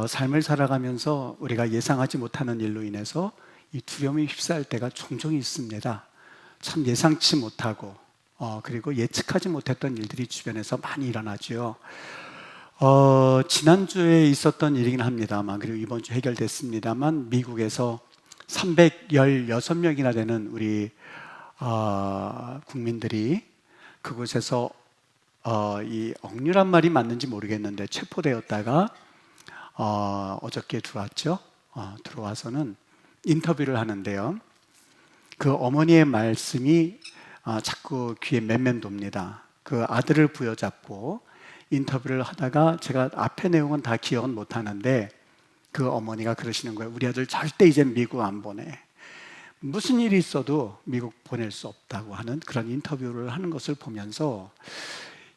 삶을 살아가면서 우리가 예상하지 못하는 일로 인해서 이 두려움에 휩싸일 때가 종종 있습니다. 참 예상치 못하고 그리고 예측하지 못했던 일들이 주변에서 많이 일어나죠. 지난주에 있었던 일이긴 합니다만, 그리고 이번 주 해결됐습니다만, 미국에서 316명이나 되는 우리 국민들이 그곳에서 이 억류란 말이 맞는지 모르겠는데 체포되었다가 어저께 들어왔죠. 들어와서는 인터뷰를 하는데요. 그 어머니의 말씀이 자꾸 귀에 맴맴돕니다. 그 아들을 부여잡고 인터뷰를 하다가 제가 앞에 내용은 다 기억은 못하는데 그 어머니가 그러시는 거예요. 우리 아들 절대 이제 미국 안 보내. 무슨 일이 있어도 미국 보낼 수 없다고 하는 그런 인터뷰를 하는 것을 보면서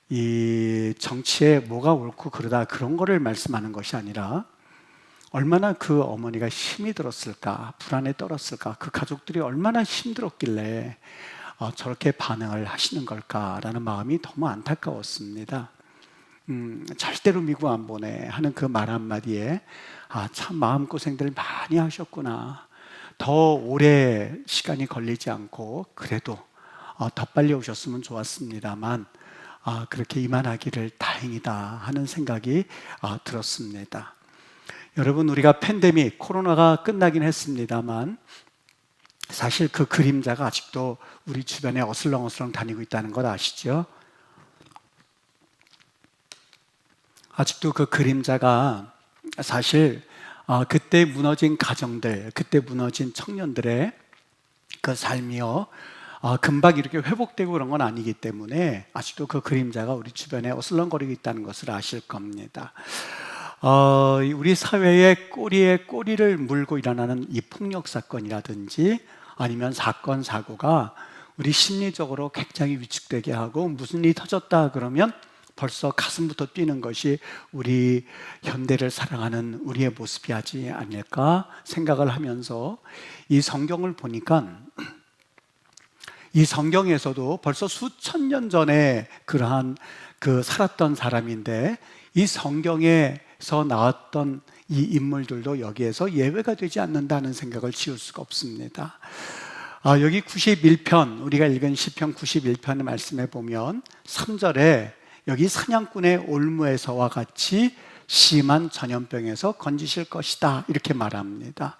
이 정치에 뭐가 옳고 그러다 그런 거를 말씀하는 것이 아니라 얼마나 그 어머니가 힘이 들었을까, 불안에 떨었을까, 그 가족들이 얼마나 힘들었길래 저렇게 반응을 하시는 걸까라는 마음이 너무 안타까웠습니다. 절대로 미국 안 보내 하는 그 말 한마디에 참 마음고생들을 많이 하셨구나. 더 오래 시간이 걸리지 않고 그래도 더 빨리 오셨으면 좋았습니다만 그렇게 이만하기를 다행이다 하는 생각이 들었습니다. 여러분, 우리가 팬데믹, 코로나가 끝나긴 했습니다만 사실 그 그림자가 아직도 우리 주변에 어슬렁어슬렁 다니고 있다는 걸 아시죠? 아직도 그 그림자가 사실 그때 무너진 가정들, 그때 무너진 청년들의 그 삶이요 금방 이렇게 회복되고 그런 건 아니기 때문에 아직도 그 그림자가 우리 주변에 어슬렁거리고 있다는 것을 아실 겁니다. 우리 사회의 꼬리에 꼬리를 물고 일어나는 이 폭력 사건이라든지 아니면 사건, 사고가 우리 심리적으로 굉장히 위축되게 하고 무슨 일이 터졌다 그러면 벌써 가슴부터 뛰는 것이 우리 현대를 사랑하는 우리의 모습이 하지 않을까 생각을 하면서 이 성경을 보니까 이 성경에서도 벌써 수천 년 전에 그러한 살았던 사람인데 이 성경에서 나왔던 이 인물들도 여기에서 예외가 되지 않는다는 생각을 지울 수가 없습니다. 여기 91편, 우리가 읽은 시편 91편의 말씀에 보면 3절에 여기 사냥꾼의 올무에서와 같이 심한 전염병에서 건지실 것이다 이렇게 말합니다.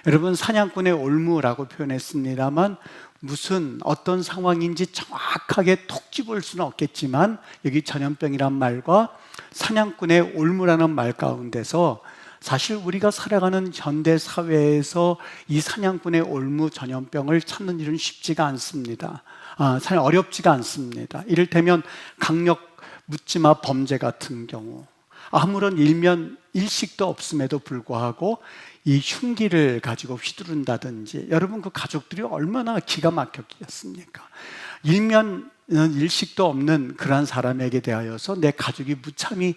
여러분, 사냥꾼의 올무라고 표현했습니다만 무슨 어떤 상황인지 정확하게 톡 집을 수는 없겠지만 여기 전염병이란 말과 사냥꾼의 올무라는 말 가운데서 사실 우리가 살아가는 현대 사회에서 이 사냥꾼의 올무 전염병을 찾는 일은 쉽지가 않습니다. 잘 어렵지가 않습니다. 이를테면 강력 묻지마 범죄 같은 경우 아무런 일면 일식도 없음에도 불구하고 이 흉기를 가지고 휘두른다든지 여러분 그 가족들이 얼마나 기가 막혔겠습니까? 일면 일식도 없는 그런 사람에게 대하여서 내 가족이 무참히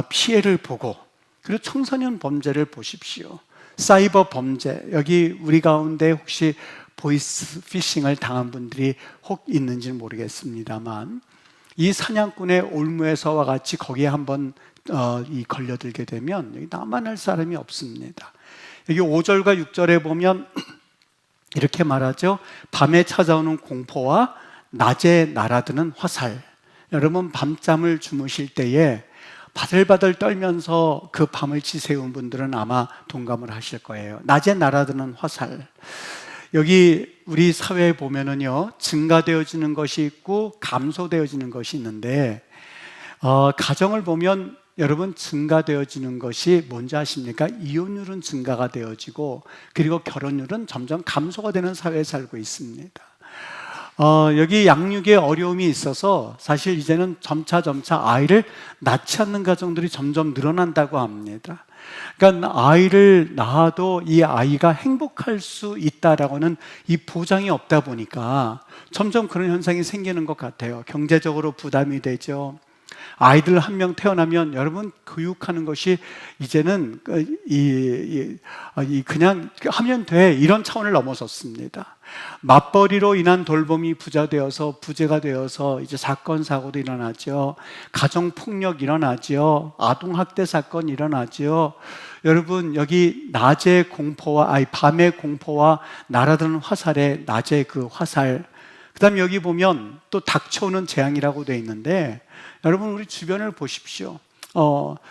피해를 보고 그리고 청소년 범죄를 보십시오. 사이버 범죄, 여기 우리 가운데 혹시 보이스 피싱을 당한 분들이 혹 있는지는 모르겠습니다만 이 사냥꾼의 올무에서와 같이 거기에 한번 걸려들게 되면 여기 나만 할 사람이 없습니다. 여기 5절과 6절에 보면 이렇게 말하죠. 밤에 찾아오는 공포와 낮에 날아드는 화살. 여러분, 밤잠을 주무실 때에 바들바들 떨면서 그 밤을 지새운 분들은 아마 동감을 하실 거예요. 낮에 날아드는 화살. 여기 우리 사회에 보면은요, 증가되어지는 것이 있고 감소되어지는 것이 있는데 가정을 보면 여러분 증가되어지는 것이 뭔지 아십니까? 이혼율은 증가가 되어지고 그리고 결혼율은 점점 감소가 되는 사회에 살고 있습니다. 여기 양육에 어려움이 있어서 사실 이제는 점차 아이를 낳지 않는 가정들이 점점 늘어난다고 합니다. 그러니까 아이를 낳아도 이 아이가 행복할 수 있다라고는 이 보장이 없다 보니까 점점 그런 현상이 생기는 것 같아요. 경제적으로 부담이 되죠. 아이들 한 명 태어나면 여러분 교육하는 것이 이제는 그냥 하면 돼 이런 차원을 넘어섰습니다. 맞벌이로 인한 돌봄이 부자되어서 부재가 되어서 이제 사건 사고도 일어나죠. 가정 폭력 일어나죠. 아동 학대 사건 일어나죠. 여러분 여기 낮의 공포와 밤의 공포와 날아드는 화살의 낮의 그 화살. 그다음 여기 보면 또 닥쳐오는 재앙이라고 되어 있는데 여러분 우리 주변을 보십시오.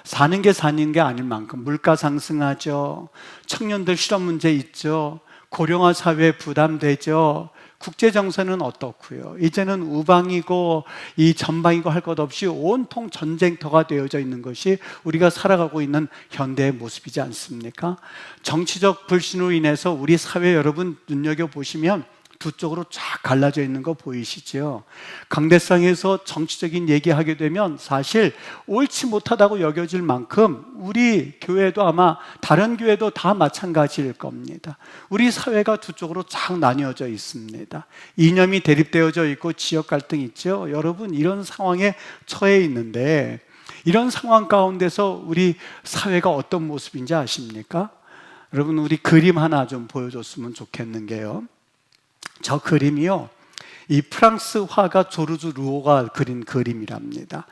사는 게 아닐 만큼 물가 상승하죠. 청년들 실업 문제 있죠. 고령화 사회 부담되죠. 국제 정세는 어떻고요? 이제는 우방이고 이 전방이고 할 것 없이 온통 전쟁터가 되어져 있는 것이 우리가 살아가고 있는 현대의 모습이지 않습니까? 정치적 불신으로 인해서 우리 사회 여러분 눈여겨보시면 두 쪽으로 쫙 갈라져 있는 거 보이시죠? 강대상에서 정치적인 얘기하게 되면 사실 옳지 못하다고 여겨질 만큼 우리 교회도 아마 다른 교회도 다 마찬가지일 겁니다. 우리 사회가 두 쪽으로 쫙 나뉘어져 있습니다. 이념이 대립되어져 있고 지역 갈등이 있죠. 여러분 이런 상황에 처해 있는데 이런 상황 가운데서 우리 사회가 어떤 모습인지 아십니까? 여러분 우리 그림 하나 좀 보여줬으면 좋겠는 게요. 저 그림이요, 이 프랑스 화가 조르주 르오가 그린 그림이랍니다.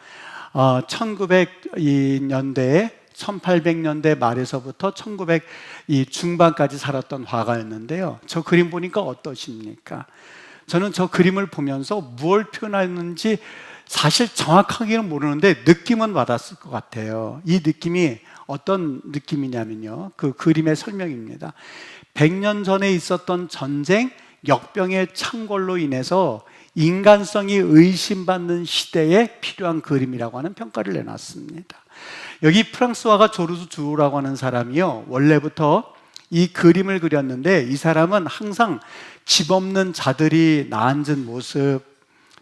1900년대에 1800년대 말에서부터 1900 중반까지 살았던 화가였는데요. 저 그림 보니까 어떠십니까? 저는 저 그림을 보면서 무엇을 표현하는지 사실 정확하게는 모르는데 느낌은 받았을 것 같아요. 이 느낌이 어떤 느낌이냐면요, 그 그림의 설명입니다. 100년 전에 있었던 전쟁, 역병의 창궐로 인해서 인간성이 의심받는 시대에 필요한 그림이라고 하는 평가를 내놨습니다. 여기 프랑스화가 조르주 르오라고 하는 사람이요, 원래부터 이 그림을 그렸는데 이 사람은 항상 집 없는 자들이 나앉은 모습,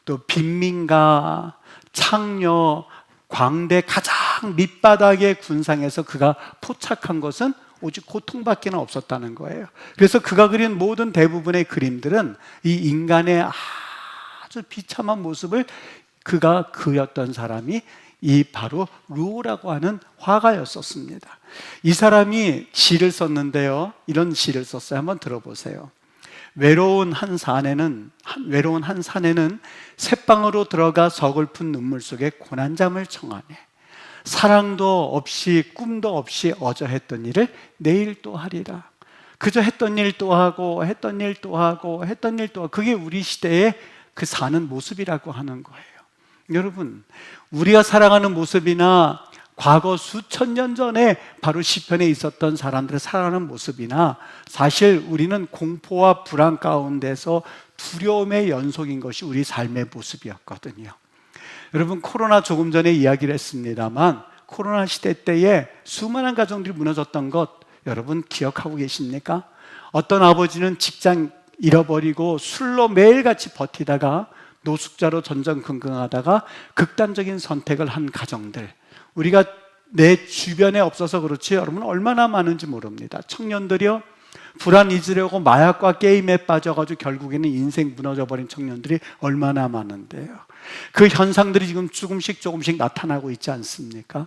또 빈민가, 창녀, 광대 가장 밑바닥의 군상에서 그가 포착한 것은 오직 고통밖에 없었다는 거예요. 그래서 그가 그린 모든 대부분의 그림들은 이 인간의 아주 비참한 모습을 그가 그렸던 사람이 이 바로 르오라고 하는 화가였었습니다. 이 사람이 시를 썼는데요, 이런 시를 썼어요. 한번 들어보세요. 외로운 한 산에는 새방으로 들어가 서글픈 눈물 속에 고난잠을 청하네. 사랑도 없이 꿈도 없이 어저 했던 일을 내일 또 하리라. 그저 했던 일 또 하고 했던 일 또 하고 했던 일 또 하고, 그게 우리 시대의 그 사는 모습이라고 하는 거예요. 여러분, 우리가 살아가는 모습이나 과거 수천 년 전에 바로 시편에 있었던 사람들의 살아가는 모습이나 사실 우리는 공포와 불안 가운데서 두려움의 연속인 것이 우리 삶의 모습이었거든요. 여러분, 코로나 조금 전에 이야기를 했습니다만 코로나 시대 때에 수많은 가정들이 무너졌던 것 여러분 기억하고 계십니까? 어떤 아버지는 직장 잃어버리고 술로 매일같이 버티다가 노숙자로 전전긍긍하다가 극단적인 선택을 한 가정들, 우리가 내 주변에 없어서 그렇지 여러분 얼마나 많은지 모릅니다. 청년들이요, 불안 잊으려고 마약과 게임에 빠져가지고 결국에는 인생 무너져버린 청년들이 얼마나 많은데요. 그 현상들이 지금 조금씩 나타나고 있지 않습니까?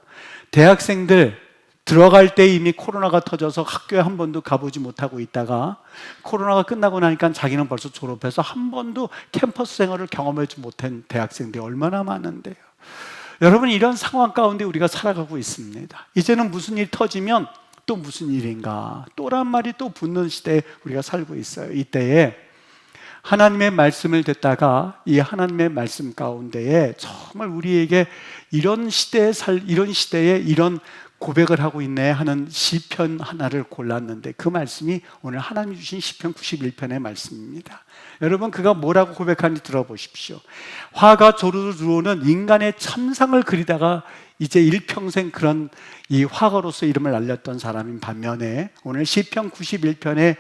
대학생들 들어갈 때 이미 코로나가 터져서 학교에 한 번도 가보지 못하고 있다가 코로나가 끝나고 나니까 자기는 벌써 졸업해서 한 번도 캠퍼스 생활을 경험하지 못한 대학생들이 얼마나 많은데요. 여러분, 이런 상황 가운데 우리가 살아가고 있습니다. 이제는 무슨 일 터지면 또 무슨 일인가, 또란 말이 또 붙는 시대에 우리가 살고 있어요. 이때에 하나님의 말씀을 듣다가 이 하나님의 말씀 가운데에 정말 우리에게 이런 시대에 이런 고백을 하고 있네 하는 시편 하나를 골랐는데 그 말씀이 오늘 하나님이 주신 시편 91편의 말씀입니다. 여러분, 그가 뭐라고 고백하는지 들어보십시오. 화가 조르주 르오는 인간의 참상을 그리다가 이제 일평생 그런 이 화가로서 이름을 알렸던 사람인 반면에 오늘 시편 91편의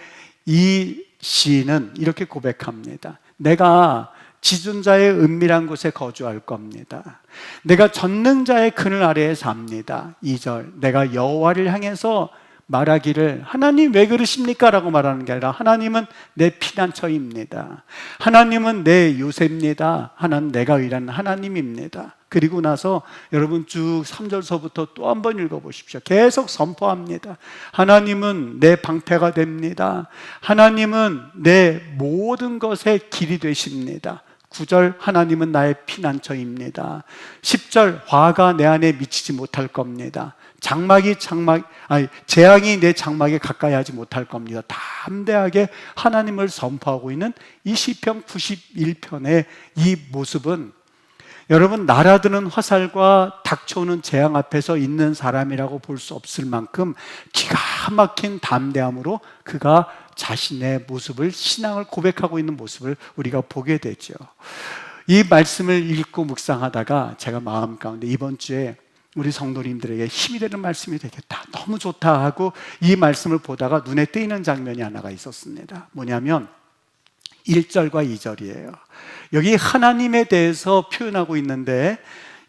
이 시인은 이렇게 고백합니다. 내가 지존자의 은밀한 곳에 거주할 겁니다. 내가 전능자의 그늘 아래에 삽니다. 2절, 내가 여호와를 향해서 말하기를 하나님 왜 그러십니까? 라고 말하는 게 아니라 하나님은 내 피난처입니다. 하나님은 내 요새입니다. 하나님 내가 의뢰하는 하나님입니다. 그리고 나서 여러분 쭉 3절서부터 또 한 번 읽어보십시오. 계속 선포합니다. 하나님은 내 방패가 됩니다. 하나님은 내 모든 것의 길이 되십니다. 9절 하나님은 나의 피난처입니다. 10절 화가 내 안에 미치지 못할 겁니다. 재앙이 내 장막에 가까이 하지 못할 겁니다. 담대하게 하나님을 선포하고 있는 이 시편 91편의 이 모습은 여러분 날아드는 화살과 닥쳐오는 재앙 앞에서 있는 사람이라고 볼 수 없을 만큼 기가 막힌 담대함으로 그가 자신의 모습을, 신앙을 고백하고 있는 모습을 우리가 보게 되죠. 이 말씀을 읽고 묵상하다가 제가 마음 가운데 이번 주에 우리 성도님들에게 힘이 되는 말씀이 되겠다, 너무 좋다 하고 이 말씀을 보다가 눈에 띄는 장면이 하나가 있었습니다. 뭐냐면 1절과 2절이에요. 여기 하나님에 대해서 표현하고 있는데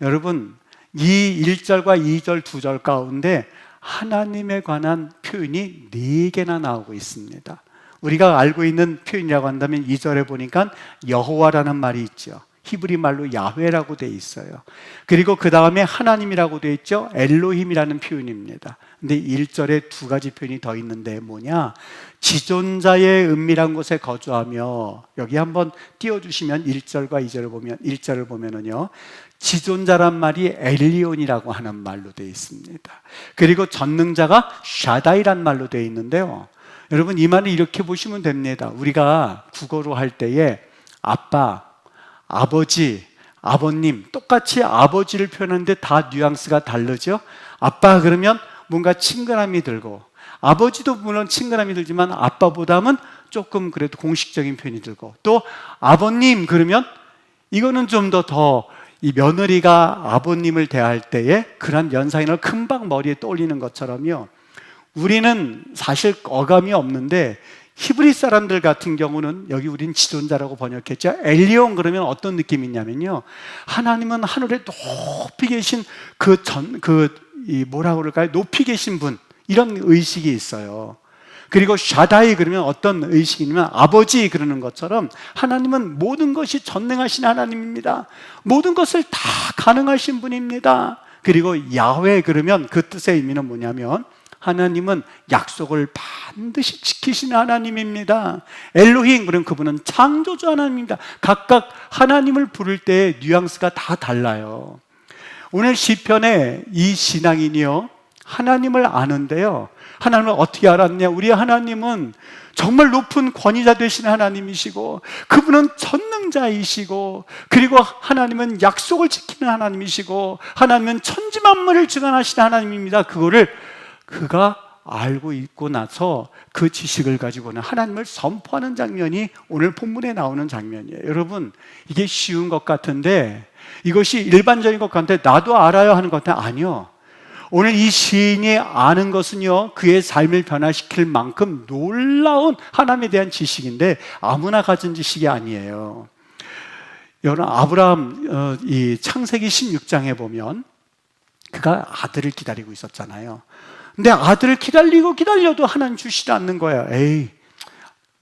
여러분 이 1절과 2절, 2절 가운데 하나님에 관한 표현이 4개나 나오고 있습니다. 우리가 알고 있는 표현이라고 한다면 2절에 보니까 여호와라는 말이 있죠. 히브리 말로 야훼라고 되어 있어요. 그리고 그 다음에 하나님이라고 되어 있죠. 엘로힘이라는 표현입니다. 근데 1절에 2가지 표현이 더 있는데 뭐냐? 지존자의 은밀한 곳에 거주하며, 여기 한번 띄워주시면 1절과 2절을 보면, 1절을 보면은요, 지존자란 말이 엘리온이라고 하는 말로 되어 있습니다. 그리고 전능자가 샤다이란 말로 되어 있는데요, 여러분 이 말을 이렇게 보시면 됩니다. 우리가 국어로 할 때에 아빠, 아버지, 아버님, 똑같이 아버지를 표현하는데 다 뉘앙스가 다르죠. 아빠 그러면 뭔가 친근함이 들고, 아버지도 물론 친근함이 들지만 아빠보다는 조금 그래도 공식적인 표현이 들고, 또 아버님 그러면 이거는 좀 더 이 며느리가 아버님을 대할 때에 그런 연상인을 금방 머리에 떠올리는 것처럼요, 우리는 사실 어감이 없는데 히브리 사람들 같은 경우는 여기 우린 지존자라고 번역했죠. 엘리온 그러면 어떤 느낌이 있냐면요, 하나님은 하늘에 높이 계신 뭐라고 그럴까요? 높이 계신 분, 이런 의식이 있어요. 그리고 샤다이 그러면 어떤 의식이냐면 아버지 그러는 것처럼 하나님은 모든 것이 전능하신 하나님입니다. 모든 것을 다 가능하신 분입니다. 그리고 야훼 그러면 그 뜻의 의미는 뭐냐면 하나님은 약속을 반드시 지키시는 하나님입니다. 엘로힘 그럼 그분은 창조주 하나님입니다. 각각 하나님을 부를 때의 뉘앙스가 다 달라요. 오늘 시편의 이 신앙인이요, 하나님을 아는데요, 하나님을 어떻게 알았냐? 우리 하나님은 정말 높은 권위자 되신 하나님이시고, 그분은 전능자이시고, 그리고 하나님은 약속을 지키는 하나님이시고, 하나님은 천지만물을 주관하시는 하나님입니다. 그거를 그가 알고 있고 나서 그 지식을 가지고는 하나님을 선포하는 장면이 오늘 본문에 나오는 장면이에요. 여러분 이게 쉬운 것 같은데, 이것이 일반적인 것 같은데 나도 알아야 하는 것 같은데 아니요, 오늘 이 시인이 아는 것은요, 그의 삶을 변화시킬 만큼 놀라운 하나님에 대한 지식인데 아무나 가진 지식이 아니에요. 여러분 아브라함 이 창세기 16장에 보면 그가 아들을 기다리고 있었잖아요. 근데 아들을 기다려도 하나님 주시지 않는 거예요. 에이,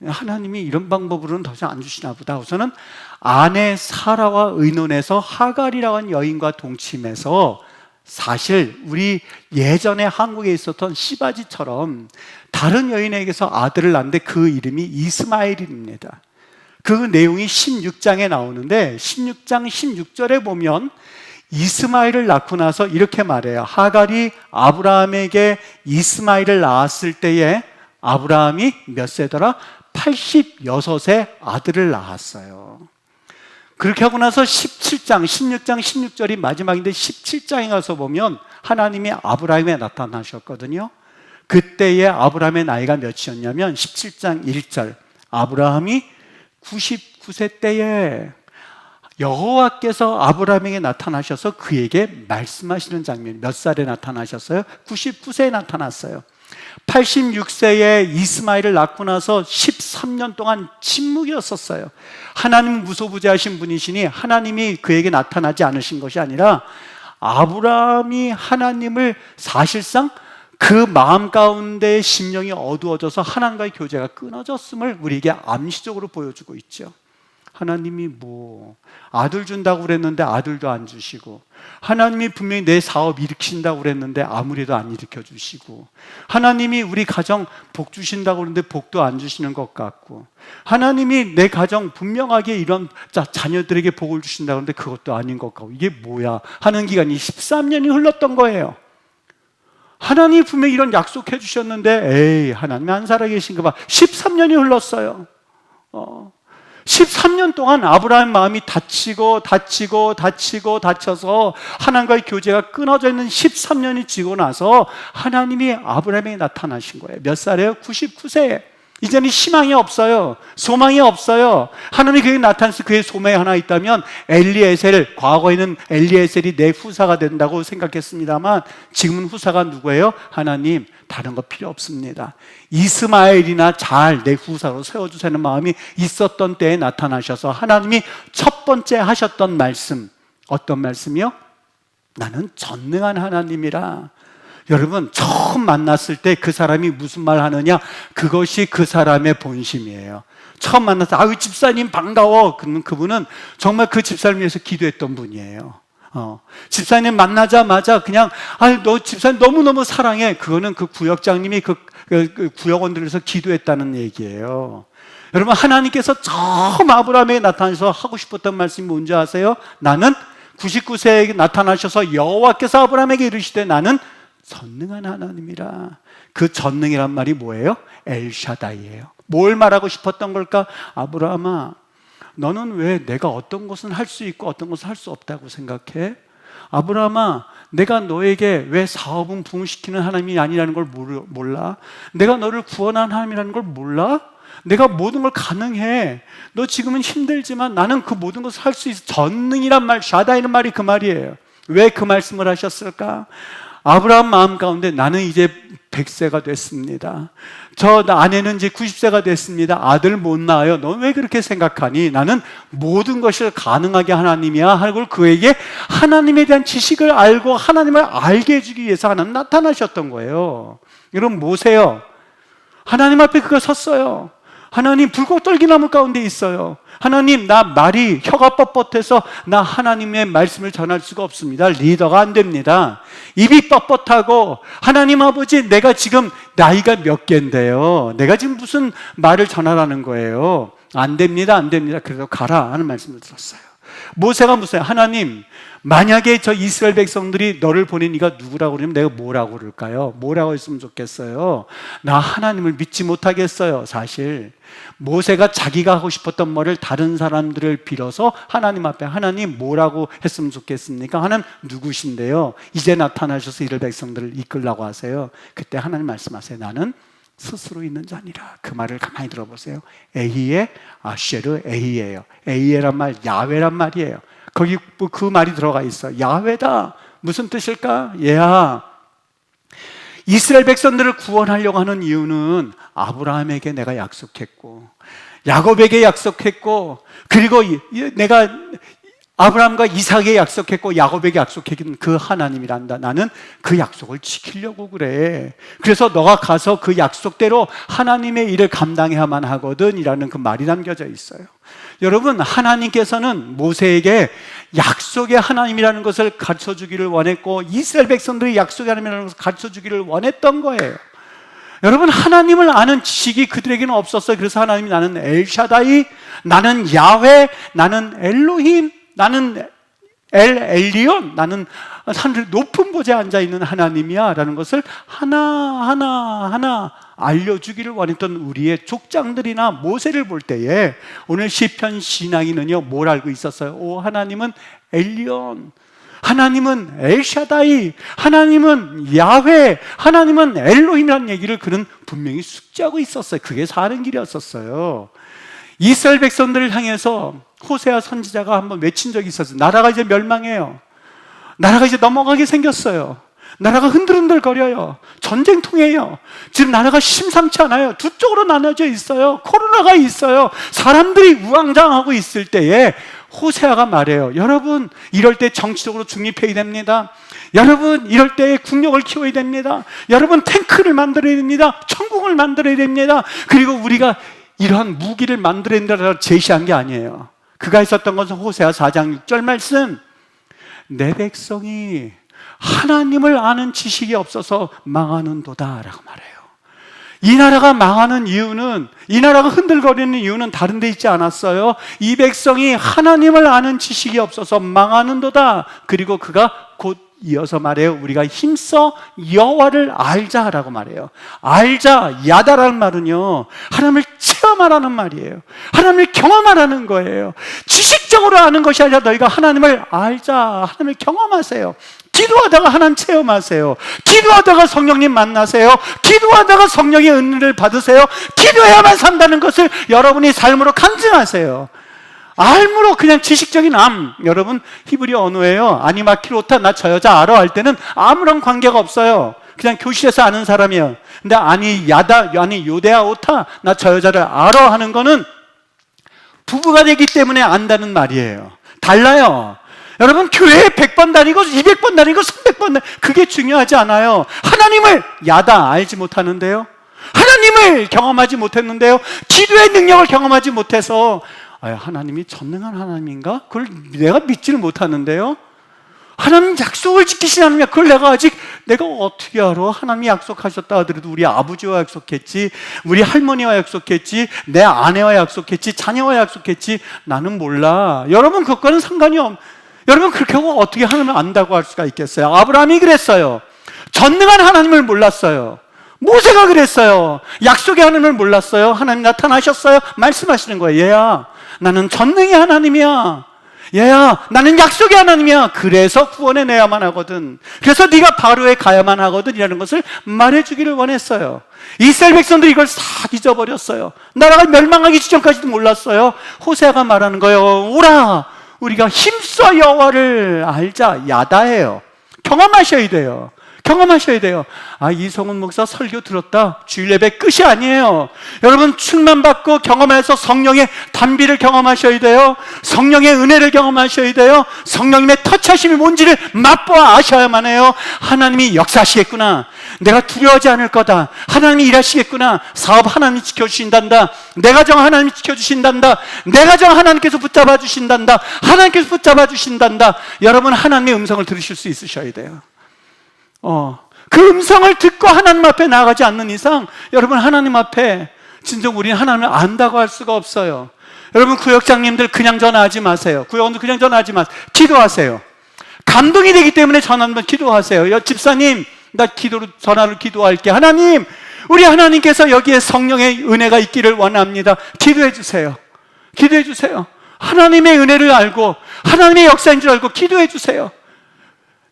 하나님이 이런 방법으로는 더 이상 안 주시나 보다. 우선은 아내 사라와 의논해서 하갈이라고 하는 여인과 동침해서, 사실 우리 예전에 한국에 있었던 시바지처럼 다른 여인에게서 아들을 낳는데 그 이름이 이스마엘입니다. 그 내용이 16장에 나오는데 16장 16절에 보면 이스마엘을 낳고 나서 이렇게 말해요. 하갈이 아브라함에게 이스마엘을 낳았을 때에 아브라함이 몇 세더라? 86세 아들을 낳았어요. 그렇게 하고 나서 17장, 16장 16절이 마지막인데 17장에 가서 보면 하나님이 아브라함에 나타나셨거든요. 그때의 아브라함의 나이가 몇이었냐면 17장 1절, 아브라함이 99세 때에 여호와께서 아브라함에게 나타나셔서 그에게 말씀하시는 장면. 몇 살에 나타나셨어요? 99세에 나타났어요. 86세에 이스마엘을 낳고 나서 13년 동안 침묵이었었어요. 하나님 무소부재하신 분이시니 하나님이 그에게 나타나지 않으신 것이 아니라 아브라함이 하나님을 사실상 그 마음 가운데 심령이 어두워져서 하나님과의 교제가 끊어졌음을 우리에게 암시적으로 보여주고 있죠. 하나님이 아들 준다고 그랬는데 아들도 안 주시고, 하나님이 분명히 내 사업 일으킨다고 그랬는데 아무리도 안 일으켜 주시고, 하나님이 우리 가정 복 주신다고 그랬는데 복도 안 주시는 것 같고, 하나님이 내 가정 분명하게 이런 자녀들에게 복을 주신다고 그랬는데 그것도 아닌 것 같고, 이게 뭐야 하는 기간이 13년이 흘렀던 거예요. 하나님이 분명히 이런 약속해 주셨는데 에이, 하나님이 안 살아계신가 봐. 13년이 흘렀어요. 13년 동안 아브라함의 마음이 다쳐서 하나님과의 교제가 끊어져 있는 13년이 지고 나서 하나님이 아브라함에게 나타나신 거예요. 몇 살이에요? 99세. 이제는 희망이 없어요. 소망이 없어요. 하나님이 그에게 나타나서 그의 소망이 하나 있다면 엘리에셀, 과거에는 엘리에셀이 내 후사가 된다고 생각했습니다만 지금은 후사가 누구예요? 하나님, 다른 거 필요 없습니다. 이스마엘이나 잘 내 후사로 세워주자는 마음이 있었던 때에 나타나셔서 하나님이 첫 번째 하셨던 말씀, 어떤 말씀이요? 나는 전능한 하나님이라. 여러분, 처음 만났을 때 그 사람이 무슨 말 하느냐, 그것이 그 사람의 본심이에요. 처음 만났을 때 아유 집사님 반가워, 그러면 그분은 정말 그 집사님 위해서 기도했던 분이에요. 집사님 만나자마자 그냥 아유 너 집사님 너무너무 사랑해, 그거는 그 구역장님이 그 구역원들에서 기도했다는 얘기예요. 여러분, 하나님께서 처음 아브라함에게 나타나셔서 하고 싶었던 말씀이 뭔지 아세요? 나는 99세에게 나타나셔서 여호와께서 아브라함에게 이르시되 나는 전능한 하나님이라. 그 전능이란 말이 뭐예요? 엘샤다이예요. 뭘 말하고 싶었던 걸까? 아브라함아, 너는 왜 내가 어떤 것은 할 수 있고 어떤 것은 할 수 없다고 생각해? 아브라함아, 내가 너에게 왜 사업은 부흥시키는 하나님이 아니라는 걸 몰라? 내가 너를 구원한 하나님이라는 걸 몰라? 내가 모든 걸 가능해. 너 지금은 힘들지만 나는 그 모든 것을 할 수 있어. 전능이란 말, 샤다이는 말이 그 말이에요. 왜 그 말씀을 하셨을까? 아브라함 마음 가운데 나는 이제 100세가 됐습니다. 저 아내는 이제 90세가 됐습니다. 아들 못 낳아요. 너 왜 그렇게 생각하니? 나는 모든 것을 가능하게 하나님이야 하고 그에게 하나님에 대한 지식을 알고 하나님을 알게 해주기 위해서 하나님 나타나셨던 거예요. 여러분 보세요. 하나님 앞에 그가 섰어요. 하나님, 불꽃 떨기나무 가운데 있어요. 하나님, 나 말이 혀가 뻣뻣해서 나 하나님의 말씀을 전할 수가 없습니다. 리더가 안 됩니다. 입이 뻣뻣하고, 하나님 아버지, 내가 지금 나이가 몇 개인데요, 내가 지금 무슨 말을 전하라는 거예요? 안 됩니다, 안 됩니다. 그래서 가라 하는 말씀을 들었어요. 모세가 묻어요. 하나님, 만약에 저 이스라엘 백성들이 너를 보낸 이가 누구라고 그러면 내가 뭐라고 그럴까요? 뭐라고 했으면 좋겠어요? 나 하나님을 믿지 못하겠어요. 사실 모세가 자기가 하고 싶었던 말을 다른 사람들을 빌어서 하나님 앞에, 하나님 뭐라고 했으면 좋겠습니까? 하나님 누구신데요? 이제 나타나셔서 이스라엘 백성들을 이끌라고 하세요. 그때 하나님 말씀하세요. 나는 스스로 있는 자니라. 그 말을 가만히 들어보세요. 에히에 아쉐르 에히에요. 에히에란 말 야훼란 말이에요. 거기 그 말이 들어가 있어. 야훼다. 무슨 뜻일까? 얘야, 이스라엘 백성들을 구원하려고 하는 이유는 아브라함에게 내가 약속했고 야곱에게 약속했고, 그리고 내가 아브라함과 이삭에게 약속했고 야곱에게 약속했던 그 하나님이란다. 나는 그 약속을 지키려고 그래. 그래서 너가 가서 그 약속대로 하나님의 일을 감당해야만 하거든 이라는 그 말이 담겨져 있어요. 여러분, 하나님께서는 모세에게 약속의 하나님이라는 것을 가르쳐주기를 원했고 이스라엘 백성들이 약속의 하나님이라는 것을 가르쳐주기를 원했던 거예요. 여러분, 하나님을 아는 지식이 그들에게는 없었어요. 그래서 하나님이 나는 엘샤다이, 나는 야훼, 나는 엘로힘, 나는 엘리온, 나는 하늘 높은 곳에 앉아있는 하나님이야 라는 것을 하나하나 알려주기를 원했던 우리의 족장들이나 모세를 볼 때에 오늘 시편 신앙인은요 뭘 알고 있었어요? 오, 하나님은 엘리온, 하나님은 엘샤다이, 하나님은 야훼, 하나님은 엘로힘이라는 얘기를 그는 분명히 숙지하고 있었어요. 그게 사는 길이었었어요. 이스라엘 백성들을 향해서 호세아 선지자가 한번 외친 적이 있었어요. 나라가 이제 멸망해요. 나라가 이제 넘어가게 생겼어요. 나라가 흔들흔들거려요. 전쟁통이에요. 지금 나라가 심상치 않아요. 두 쪽으로 나눠져 있어요. 코로나가 있어요. 사람들이 우왕좌왕하고 있을 때에 호세아가 말해요. 여러분, 이럴 때 정치적으로 중립해야 됩니다. 여러분, 이럴 때 국력을 키워야 됩니다. 여러분, 탱크를 만들어야 됩니다. 천국을 만들어야 됩니다. 그리고 우리가 이러한 무기를 만들어야 된다고 제시한 게 아니에요. 그가 했었던 것은 호세아 4장 6절 말씀, 내 백성이 하나님을 아는 지식이 없어서 망하는도다 라고 말해요. 이 나라가 망하는 이유는, 이 나라가 흔들거리는 이유는 다른 데 있지 않았어요. 이 백성이 하나님을 아는 지식이 없어서 망하는도다. 그리고 그가 곧 이어서 말해요. 우리가 힘써 여호와를 알자라고 말해요. 알자, 야다라는 말은요, 하나님을 체험하라는 말이에요. 하나님을 경험하라는 거예요. 지식적으로 아는 것이 아니라 너희가 하나님을 알자, 하나님을 경험하세요. 기도하다가 하나님 체험하세요. 기도하다가 성령님 만나세요. 기도하다가 성령의 은혜를 받으세요. 기도해야만 산다는 것을 여러분이 삶으로 간증하세요. 알므로 그냥 지식적인 여러분 히브리어 언어예요. 아니마키로타, 나 저 여자 알아 할 때는 아무런 관계가 없어요. 그냥 교실에서 아는 사람이에요. 근데 요데아 오타, 나 저 여자를 알아 하는 거는 부부가 되기 때문에 안다는 말이에요. 달라요. 여러분, 교회에 100번 다니고 200번 다니고 300번 다니고 그게 중요하지 않아요. 하나님을 알지 못하는데요, 하나님을 경험하지 못했는데요, 기도의 능력을 경험하지 못해서 하나님이 전능한 하나님인가? 그걸 내가 믿지를 못하는데요, 하나님 약속을 지키시는 하나님이야. 그걸 내가 어떻게 알아? 하나님이 약속하셨다 하더라도 우리 아버지와 약속했지, 우리 할머니와 약속했지, 내 아내와 약속했지, 자녀와 약속했지, 나는 몰라. 여러분, 그것과는 상관이 여러분, 그렇게 하고 어떻게 하나님을 안다고 할 수가 있겠어요? 아브라함이 그랬어요. 전능한 하나님을 몰랐어요. 모세가 그랬어요. 약속의 하나님을 몰랐어요. 하나님 나타나셨어요. 말씀하시는 거예요. 얘야, 나는 전능의 하나님이야. 얘야, 나는 약속의 하나님이야. 그래서 구원해내야만 하거든. 그래서 네가 바로에 가야만 하거든. 이라는 것을 말해주기를 원했어요. 이스라엘 백성들이 이걸 싹 잊어버렸어요. 나라가 멸망하기 직전까지도 몰랐어요. 호세아가 말하는 거예요. 오라, 우리가 힘써 여호와를 알자. 야다예요. 경험하셔야 돼요. 경험하셔야 돼요. 이성훈 목사 설교 들었다, 주일 예배 끝이 아니에요. 여러분, 충만받고 경험해서 성령의 단비를 경험하셔야 돼요. 성령의 은혜를 경험하셔야 돼요. 성령님의 터치하심이 뭔지를 맛보아 아셔야만 해요. 하나님이 역사하시겠구나, 내가 두려워하지 않을 거다, 하나님이 일하시겠구나, 사업 하나님이 지켜주신단다, 내 가정 하나님이 지켜주신단다, 내 가정 하나님께서 붙잡아 주신단다, 하나님께서 붙잡아 주신단다. 여러분, 하나님의 음성을 들으실 수 있으셔야 돼요. 그 음성을 듣고 하나님 앞에 나아가지 않는 이상, 여러분, 하나님 앞에 진정 우리는 하나님을 안다고 할 수가 없어요. 여러분, 구역장님들 그냥 전화하지 마세요. 구역원들 그냥 전화하지 마세요. 기도하세요. 감동이 되기 때문에 전화 한번 기도하세요. 집사님, 나 전화로 기도할게. 하나님, 우리 하나님께서 여기에 성령의 은혜가 있기를 원합니다. 기도해 주세요. 기도해 주세요. 하나님의 은혜를 알고 하나님의 역사인 줄 알고 기도해 주세요.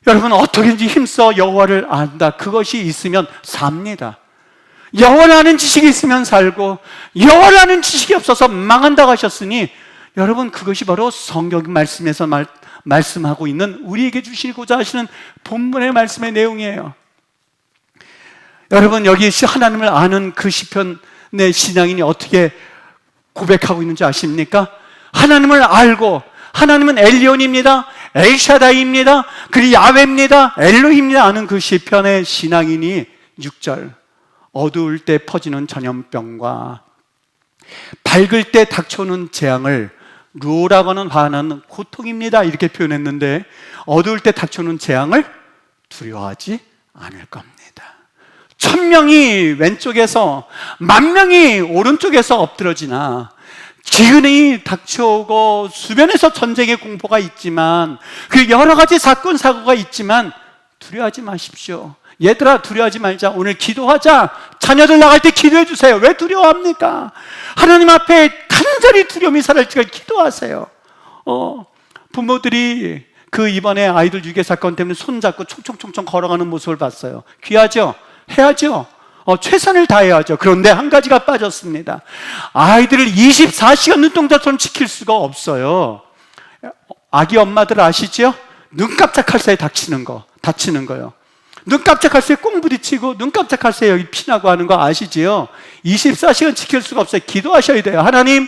여러분, 어떻게든지 힘써 여호와를 안다. 그것이 있으면 삽니다. 여호와를 아는 지식이 있으면 살고, 여호와를 아는 지식이 없어서 망한다고 하셨으니, 여러분, 그것이 바로 성경 말씀에서 말씀하고 있는, 우리에게 주시고자 하시는 본문의 말씀의 내용이에요. 여러분, 여기 하나님을 아는 그 시편의 신앙인이 어떻게 고백하고 있는지 아십니까? 하나님을 알고, 하나님은 엘리온입니다, 엘샤다이입니다, 그리고 야훼입니다, 엘로힘입니다 아는 그 시편의 신앙인이 6절, 어두울 때 퍼지는 전염병과 밝을 때 닥쳐오는 재앙을 루오라고는 하는 고통입니다, 이렇게 표현했는데, 어두울 때 닥쳐오는 재앙을 두려워하지 않을 겁니다. 1000명이 왼쪽에서 10,000명이 오른쪽에서 엎드러지나, 기근이 닥쳐오고 주변에서 전쟁의 공포가 있지만, 그 여러 가지 사건 사고가 있지만 두려워하지 마십시오. 얘들아, 두려워하지 말자. 오늘 기도하자. 자녀들 나갈 때 기도해 주세요. 왜 두려워합니까? 하나님 앞에 간절히 두려움이 사라질까 기도하세요. 부모들이 이번에 아이들 유괴 사건 때문에 손잡고 총총총총 걸어가는 모습을 봤어요. 귀하죠? 해야죠. 최선을 다해야죠. 그런데 한 가지가 빠졌습니다. 아이들을 24시간 눈동자처럼 지킬 수가 없어요. 아기 엄마들 아시죠? 눈 깜짝할 사이에 다치는 거요. 눈 깜짝할 사이에 꽁 부딪히고, 눈 깜짝할 사이에 여기 피나고 하는 거 아시지요? 24시간 지킬 수가 없어요. 기도하셔야 돼요. 하나님,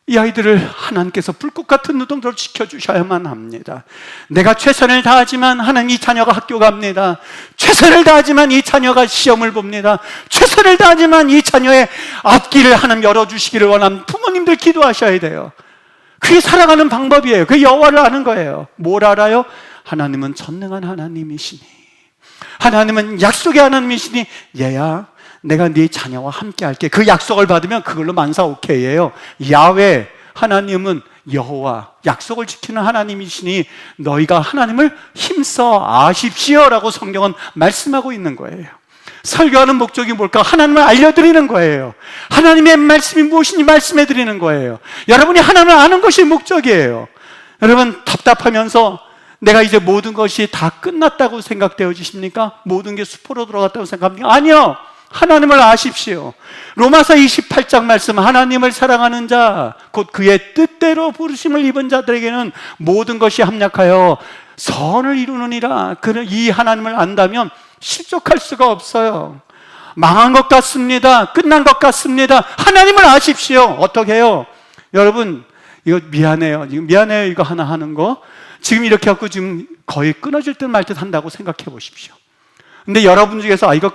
이 아이들을 하나님께서 불꽃 같은 눈동자로 지켜주셔야만 합니다. 내가 최선을 다하지만 하나님, 이 자녀가 학교 갑니다. 최선을 다하지만 이 자녀가 시험을 봅니다. 최선을 다하지만 이 자녀의 앞길을 하나님 열어주시기를 원합니다. 부모님들 기도하셔야 돼요. 그게 살아가는 방법이에요. 그게 여호와를 아는 거예요. 뭘 알아요? 하나님은 전능한 하나님이시니, 하나님은 약속의 하나님이시니, 얘야 내가 네 자녀와 함께 할게. 그 약속을 받으면 그걸로 만사 오케이예요. 야훼, 하나님은 여호와, 약속을 지키는 하나님이시니 너희가 하나님을 힘써 아십시오라고 성경은 말씀하고 있는 거예요. 설교하는 목적이 뭘까? 하나님을 알려드리는 거예요. 하나님의 말씀이 무엇인지 말씀해 드리는 거예요. 여러분이 하나님을 아는 것이 목적이에요. 여러분 답답하면서 내가 이제 모든 것이 다 끝났다고 생각되어지십니까? 모든 게 수포로 들어갔다고 생각합니까? 아니요. 하나님을 아십시오. 로마서 28장 말씀, 하나님을 사랑하는 자, 곧 그의 뜻대로 부르심을 입은 자들에게는 모든 것이 합력하여 선을 이루느니라. 이 하나님을 안다면 실족할 수가 없어요. 망한 것 같습니다. 끝난 것 같습니다. 하나님을 아십시오. 어떻게 해요? 여러분, 이거 미안해요. 이거 하나 하는 거. 지금 이렇게 하고 지금 거의 끊어질 듯 말 듯 한다고 생각해 보십시오. 근데 여러분 중에서 이거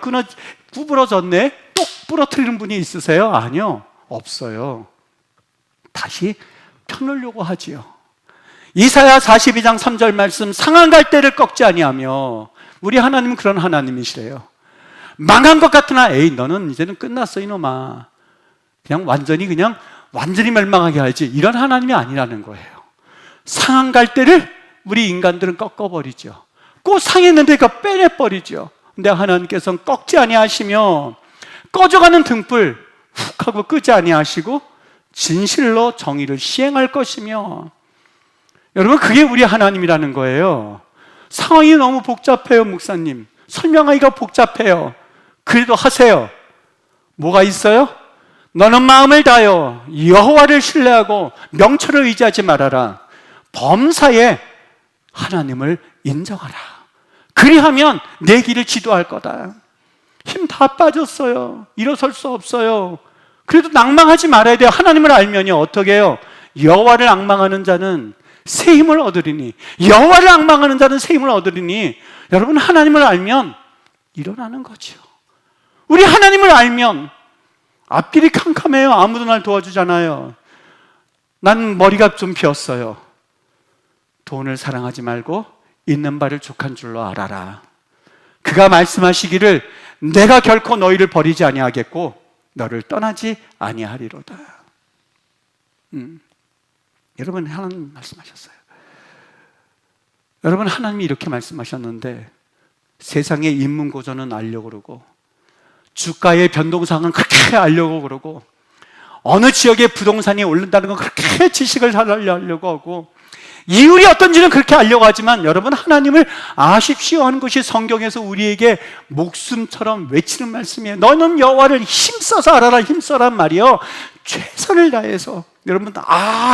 구부러졌네? 똑 부러뜨리는 분이 있으세요? 아니요, 없어요. 다시 펴놓으려고 하지요. 이사야 42장 3절 말씀, 상한 갈대를 꺾지 아니하며, 우리 하나님은 그런 하나님이시래요. 망한 것 같으나 에이 너는 이제는 끝났어 이놈아, 그냥 완전히 멸망하게 하지, 이런 하나님이 아니라는 거예요. 상한 갈대를 우리 인간들은 꺾어버리죠. 꼭 상했는데 그거 빼내버리죠. 근데 하나님께서는 꺾지 아니하시며 꺼져가는 등불 훅 하고 끄지 아니하시고 진실로 정의를 시행할 것이며, 여러분 그게 우리 하나님이라는 거예요. 상황이 너무 복잡해요. 목사님 설명하기가 복잡해요. 그래도 하세요. 뭐가 있어요? 너는 마음을 다하여 여호와를 신뢰하고 명철을 의지하지 말아라. 범사에 하나님을 인정하라. 그리하면 내 길을 지도할 거다. 힘 다 빠졌어요. 일어설 수 없어요. 그래도 낭망하지 말아야 돼요. 하나님을 알면요 어떻게 해요? 여호와를 앙망하는 자는 새 힘을 얻으리니, 여호와를 앙망하는 자는 새 힘을 얻으리니, 여러분 하나님을 알면 일어나는 거죠. 우리 하나님을 알면 앞길이 캄캄해요. 아무도 날 도와주잖아요. 난 머리가 좀 비었어요. 돈을 사랑하지 말고 있는 바를 족한 줄로 알아라. 그가 말씀하시기를 내가 결코 너희를 버리지 아니하겠고 너를 떠나지 아니하리로다. 여러분 하나님 말씀하셨어요. 여러분 하나님이 이렇게 말씀하셨는데 세상의 인문고전은 알려고 그러고 주가의 변동상은 그렇게 알려고 그러고 어느 지역에 부동산이 오른다는 건 그렇게 지식을 하려고 하고 이율이 어떤지는 그렇게 알려고 하지만, 여러분 하나님을 아십시오 하는 것이 성경에서 우리에게 목숨처럼 외치는 말씀이에요. 너는 여호와를 힘써서 알아라. 힘써란 말이요, 최선을 다해서. 여러분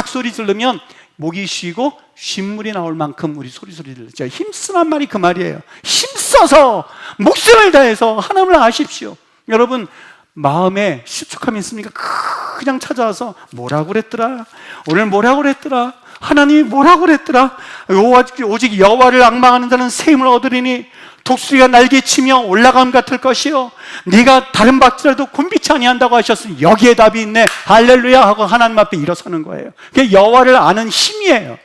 소리 지르면 목이 쉬고 쉰물이 나올 만큼 우리 소리 들렸죠. 힘쓰란 말이 그 말이에요. 힘써서 목숨을 다해서 하나님을 아십시오. 여러분 마음에 실족함이 있습니까? 그냥 찾아와서 뭐라고 그랬더라, 오늘 뭐라고 그랬더라, 하나님이 뭐라고 그랬더라, 오직 여호와를 앙망하는 자는 새 힘을 얻으리니 독수리가 날개치며 올라감 같을 것이요 네가 다른 박지라도 곤비치 아니한다고 하셨으니 여기에 답이 있네, 할렐루야 하고 하나님 앞에 일어서는 거예요. 그게 여호와를 아는 힘이에요.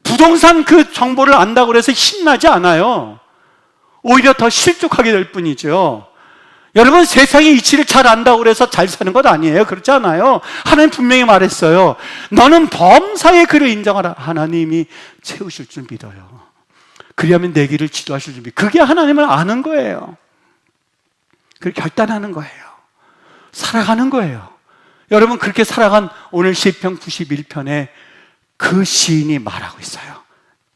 부동산 그 정보를 안다고 해서 힘나지 않아요. 오히려 더 실족하게 될 뿐이죠. 여러분 세상의 이치를 잘 안다고 해서 잘 사는 것 아니에요. 그렇지 않아요. 하나님 분명히 말했어요. 너는 범사에 그를 인정하라. 하나님이 채우실 줄 믿어요. 그리하면 내 길을 지도하실 줄 믿어요. 그게 하나님을 아는 거예요. 그렇게 결단하는 거예요. 살아가는 거예요. 여러분 그렇게 살아간 오늘 시편 91편에 그 시인이 말하고 있어요.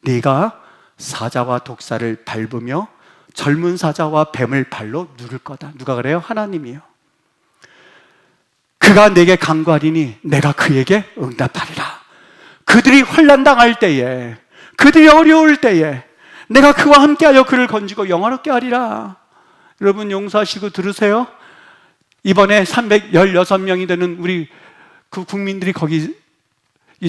네가 사자와 독사를 밟으며 젊은 사자와 뱀을 발로 누를 거다. 누가 그래요? 하나님이요. 그가 내게 간구하리니 내가 그에게 응답하리라. 그들이 환난당할 때에, 그들이 어려울 때에 내가 그와 함께하여 그를 건지고 영화롭게 하리라. 여러분 용서하시고 들으세요. 이번에 316명이 되는 우리 그 국민들이 거기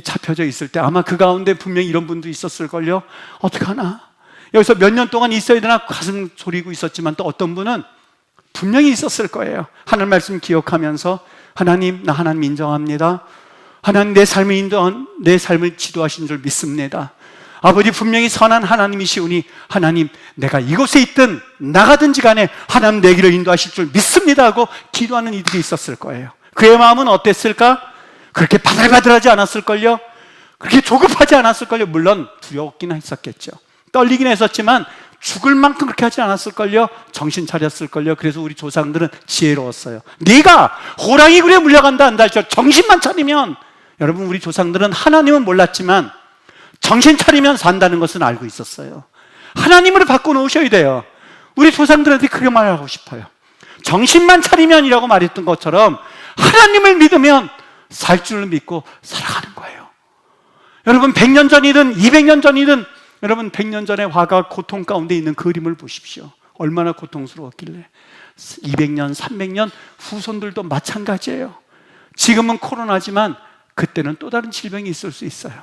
잡혀져 있을 때 아마 그 가운데 분명히 이런 분도 있었을걸요. 어떡하나, 여기서 몇 년 동안 있어야 되나 가슴 졸이고 있었지만 또 어떤 분은 분명히 있었을 거예요. 하나님 말씀 기억하면서 하나님, 나 하나님 인정합니다. 하나님 내 삶을 지도하신 줄 믿습니다. 아버지 분명히 선한 하나님이시오니 하나님 내가 이곳에 있든 나가든지 간에 하나님 내 길을 인도하실 줄 믿습니다 하고 기도하는 이들이 있었을 거예요. 그의 마음은 어땠을까? 그렇게 바들바들하지 않았을걸요? 그렇게 조급하지 않았을걸요? 물론 두려웠긴 했었겠죠. 떨리긴 했었지만 죽을 만큼 그렇게 하지 않았을걸요? 정신 차렸을걸요? 그래서 우리 조상들은 지혜로웠어요. 네가 호랑이 굴에 물려간다 한다 할지라도 정신만 차리면, 여러분 우리 조상들은 하나님은 몰랐지만 정신 차리면 산다는 것은 알고 있었어요. 하나님으로 바꿔놓으셔야 돼요. 우리 조상들한테 그렇게 말하고 싶어요. 정신만 차리면이라고 말했던 것처럼 하나님을 믿으면 살 줄을 믿고 살아가는 거예요. 여러분 100년 전이든 200년 전이든 여러분 100년 전의 화가 고통 가운데 있는 그림을 보십시오. 얼마나 고통스러웠길래. 200년, 300년 후손들도 마찬가지예요. 지금은 코로나지만 그때는 또 다른 질병이 있을 수 있어요.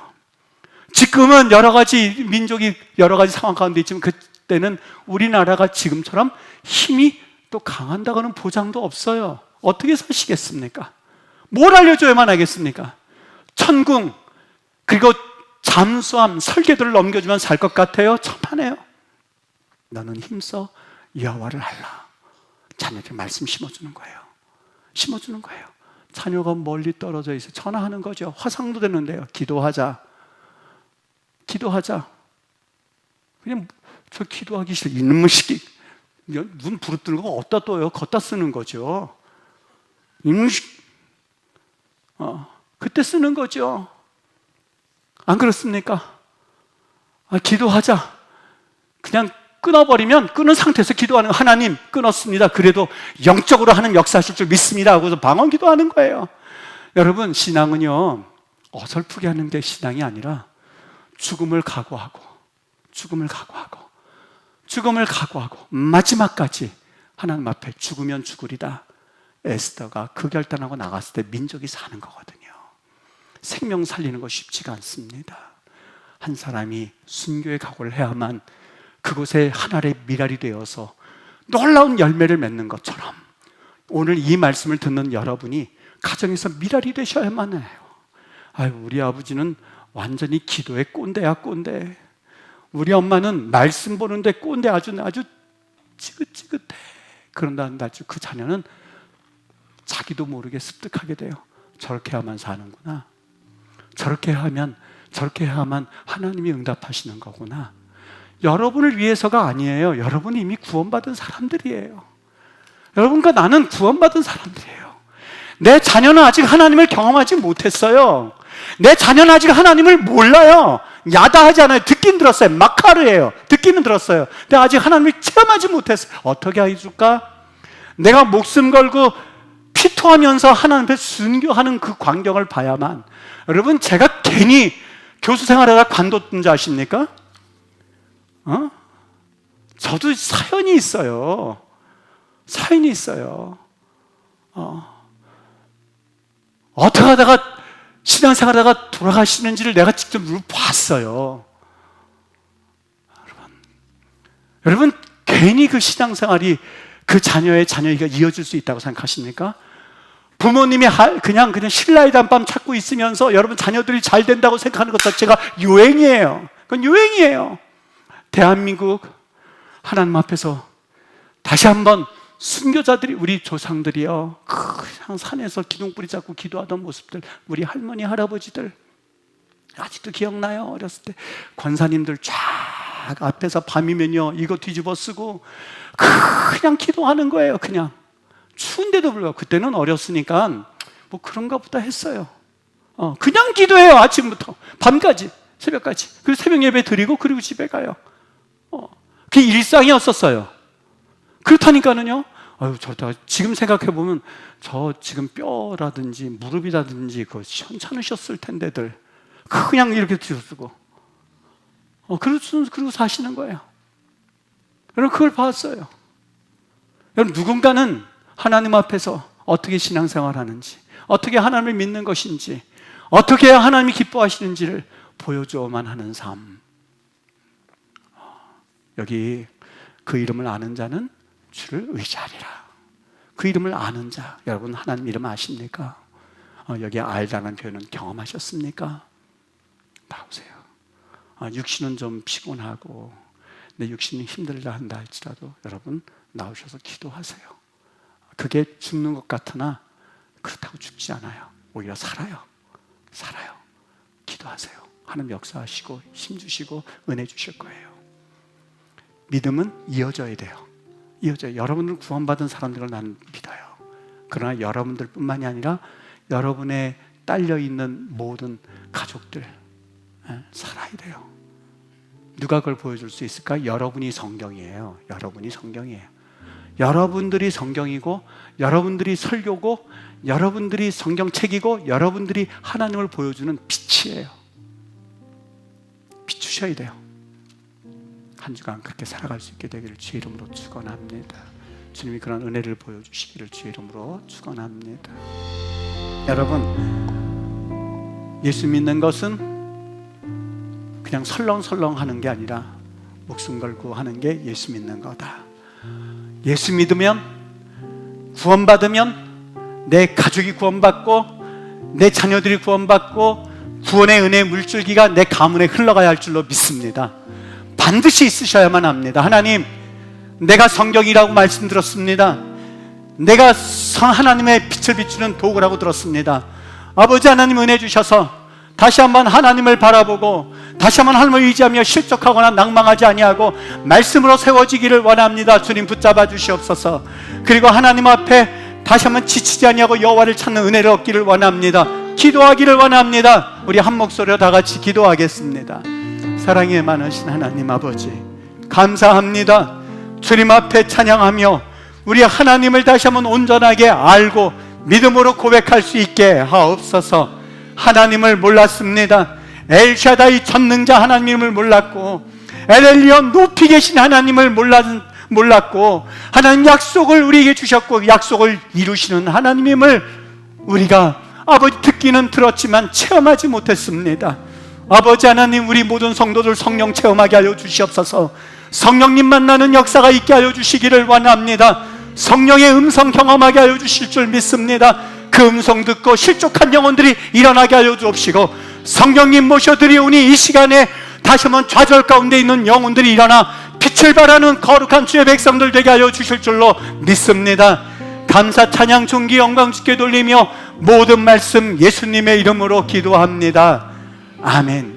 지금은 여러 가지 민족이 여러 가지 상황 가운데 있지만 그때는 우리나라가 지금처럼 힘이 또 강한다고는 보장도 없어요. 어떻게 사시겠습니까? 뭘 알려줘야만 하겠습니까? 천궁 그리고 잠수함 설계도를 넘겨주면 살 것 같아요? 천만에요. 너는 힘써 여호와를 알라. 자녀에게 말씀 심어주는 거예요. 심어주는 거예요. 자녀가 멀리 떨어져 있어 전화하는 거죠. 화상도 되는데요. 기도하자. 기도하자. 그냥 저 기도하기 싫어. 이놈의 시끼. 눈 부릅뜨는 거 어디다 둬요? 걷다 쓰는 거죠. 이놈의 시끼. 그때 쓰는 거죠. 안 그렇습니까? 기도하자. 그냥 끊어버리면 끊은 상태에서 기도하는 거. 하나님 끊었습니다. 그래도 영적으로 하나님 역사하실 줄 믿습니다 하고서 방언 기도하는 거예요. 여러분 신앙은요 어설프게 하는 게 신앙이 아니라 죽음을 각오하고 죽음을 각오하고 죽음을 각오하고 마지막까지 하나님 앞에 죽으면 죽으리다. 에스더가 그 결단하고 나갔을 때 민족이 사는 거거든요. 생명 살리는 거 쉽지가 않습니다. 한 사람이 순교의 각오를 해야만 그곳에 하나의 미랄이 되어서 놀라운 열매를 맺는 것처럼 오늘 이 말씀을 듣는 여러분이 가정에서 미랄이 되셔야만 해요. 아유, 우리 아버지는 완전히 기도의 꼰대야 꼰대. 우리 엄마는 말씀 보는데 꼰대 아주 지긋지긋해. 그런다 아주 그 자녀는 자기도 모르게 습득하게 돼요. 저렇게 해야만 사는구나. 저렇게 해야만 하나님이 응답하시는 거구나. 여러분을 위해서가 아니에요. 여러분이 이미 구원받은 사람들이에요. 여러분과 나는 구원받은 사람들이에요. 내 자녀는 아직 하나님을 경험하지 못했어요. 내 자녀는 아직 하나님을 몰라요. 야다하지 않아요. 듣긴 들었어요. 마카르예요. 듣기는 들었어요. 근데 아직 하나님을 체험하지 못했어요. 어떻게 해줄까? 내가 목숨 걸고 피토하면서 하나님 앞에 순교하는 그 광경을 봐야만. 여러분 제가 괜히 교수 생활하다 관뒀던 줄 아십니까? 저도 사연이 있어요. 사연이 있어요. 어떻게 하다가 신앙생활하다가 돌아가시는지를 내가 직접 봤어요. 여러분 괜히 그 신앙생활이 그 자녀의 자녀가 이어질 수 있다고 생각하십니까? 부모님이 그냥 신라의 단밤 찾고 있으면서 여러분 자녀들이 잘 된다고 생각하는 것 자체가 유행이에요. 그건 유행이에요. 대한민국 하나님 앞에서 다시 한번 순교자들이 우리 조상들이요 그냥 산에서 기둥뿌리 잡고 기도하던 모습들, 우리 할머니 할아버지들 아직도 기억나요. 어렸을 때 권사님들 쫙 앞에서 밤이면요 이거 뒤집어 쓰고 그냥 기도하는 거예요. 그냥 추운데도 불구하고 그때는 어렸으니까 뭐 그런가 보다 했어요. 그냥 기도해요. 아침부터 밤까지 새벽까지. 그리고 새벽 예배 드리고 그리고 집에 가요. 그게 일상이었었어요. 그렇다니까는요. 저다 지금 생각해 보면 저 지금 뼈라든지 무릎이라든지 그 시원찮으셨을 텐데들 그냥 이렇게 뒤집고 그리고 사시는 거예요. 여러분 그걸 봤어요. 여러분 누군가는 하나님 앞에서 어떻게 신앙생활하는지, 어떻게 하나님을 믿는 것인지, 어떻게 해야 하나님이 기뻐하시는지를 보여줘만 하는 삶. 여기 그 이름을 아는 자는 주를 의지하리라. 그 이름을 아는 자, 여러분 하나님 이름 아십니까? 여기 알다는 표현은 경험하셨습니까? 나오세요. 육신은 좀 피곤하고 내 육신이 힘들다 한다 할지라도 여러분 나오셔서 기도하세요. 그게 죽는 것 같으나 그렇다고 죽지 않아요. 오히려 살아요. 기도하세요. 하나님 역사하시고 힘주시고 은혜 주실 거예요. 믿음은 이어져야 돼요. 여러분들 구원받은 사람들을 나는 믿어요. 그러나 여러분들 뿐만이 아니라 여러분의 딸려있는 모든 가족들 살아야 돼요. 누가 그걸 보여줄 수 있을까? 여러분이 성경이에요. 여러분들이 성경이고, 여러분들이 설교고, 여러분들이 성경책이고, 여러분들이 하나님을 보여주는 빛이에요. 비추셔야 돼요. 한 주간 그렇게 살아갈 수 있게 되기를 주의 이름으로 축원합니다. 주님이 그런 은혜를 보여주시기를 주의 이름으로 축원합니다. 여러분, 예수 믿는 것은 그냥 설렁설렁 하는 게 아니라 목숨 걸고 하는 게 예수 믿는 거다. 예수 믿으면, 구원받으면 내 가족이 구원받고 내 자녀들이 구원받고 구원의 은혜의 물줄기가 내 가문에 흘러가야 할 줄로 믿습니다. 반드시 있으셔야만 합니다. 하나님, 내가 성경이라고 말씀드렸습니다. 내가 하나님의 빛을 비추는 도구라고 들었습니다. 아버지 하나님 은혜 주셔서 다시 한번 하나님을 바라보고 다시 한번 하나님을 의지하며 실족하거나 낭망하지 아니하고 말씀으로 세워지기를 원합니다. 주님 붙잡아 주시옵소서. 그리고 하나님 앞에 다시 한번 지치지 아니하고 여호와를 찾는 은혜를 얻기를 원합니다. 기도하기를 원합니다. 우리 한 목소리로 다 같이 기도하겠습니다. 사랑이 많으신 하나님 아버지, 감사합니다. 주님 앞에 찬양하며 우리 하나님을 다시 한번 온전하게 알고 믿음으로 고백할 수 있게 하옵소서. 하나님을 몰랐습니다. 엘샤다이 전능자 하나님을 몰랐고, 엘엘리온 높이 계신 하나님을 몰랐고, 하나님 약속을 우리에게 주셨고 약속을 이루시는 하나님임을 우리가 아버지 듣기는 들었지만 체험하지 못했습니다. 아버지 하나님, 우리 모든 성도들 성령 체험하게 하여 주시옵소서. 성령님 만나는 역사가 있게 하여 주시기를 원합니다. 성령의 음성 경험하게 하여 주실 줄 믿습니다. 그 음성 듣고 실족한 영혼들이 일어나게 하여 주옵시고, 성령님 모셔드리오니 이 시간에 다시 한번 좌절 가운데 있는 영혼들이 일어나 빛을 발하는 거룩한 주의 백성들 되게 하여 주실 줄로 믿습니다. 감사 찬양 존귀 영광 주께 돌리며 모든 말씀 예수님의 이름으로 기도합니다. 아멘.